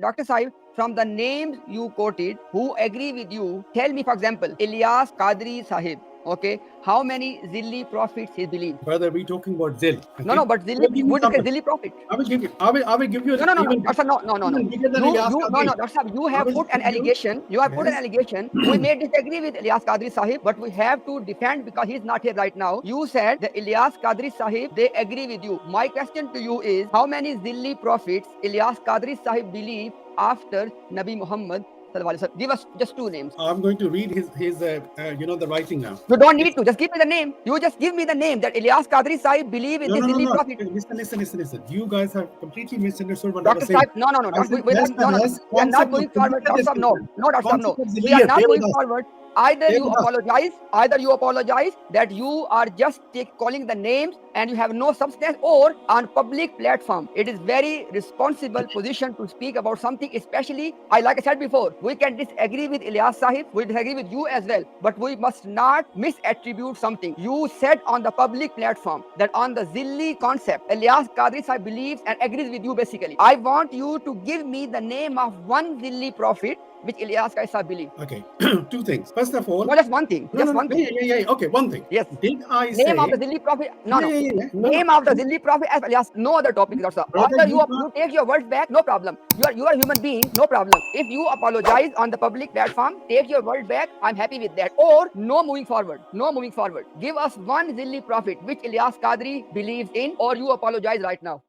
Dr. Saib, from the names you quoted, who agree with you, tell me, for example, Ilyas Qadri Sahib. Okay, how many Zilli prophets he believes? Brother, we're talking about Zil. Okay? No, but Zilli, would you say Zilli prophet? I will give you. I will give you. No. Even That's no. bigger than You, Ilyas you, no, Qadri. That's not. You I have will put an give you. allegation. You have put an Yes. allegation. We may disagree with Ilyas Qadri Sahib, but we have to defend because he's not here right now. You said that Ilyas Qadri Sahib, they agree with you. My question to you is, how many Zilli prophets Ilyas Qadri Sahib believe after Nabi Muhammad? Give us just two names. I'm going to read his the writing now. You don't need to. Just give me the name. You just give me the name that Ilyas Qadri Sahib believe in the Zilli prophet. Listen. You guys have completely misunderstood what Dr. I was saying. Sahib, no. We are not going forward. Dr. Sahib, no. Dr. Sahib, no. We are not going forward. Either you apologize that you are just calling the names and you have no substance, or on public platform. It is very responsible position to speak about something, especially, like I said before, we can disagree with Ilyas Sahib, we disagree with you as well, but we must not misattribute something. You said on the public platform that on the Zilli concept, Ilyas Qadri Sahib believes and agrees with you basically. I want you to give me the name of one Zilli prophet which Ilyas Qadri Sahib believes. Okay, two things. First of all, no, just one thing. One thing. Yeah. Okay, one thing. Yes. Did I say name of the Zilli prophet? No. Name of the Zilli prophet as Ilyas. No other topic. That's all. Either you take your words back, no problem. You are a human being, no problem. If you apologize on the public platform, take your word back. I'm happy with that. Or no moving forward. Give us one Zilli prophet which Ilyas Qadri believes in, or you apologize right now.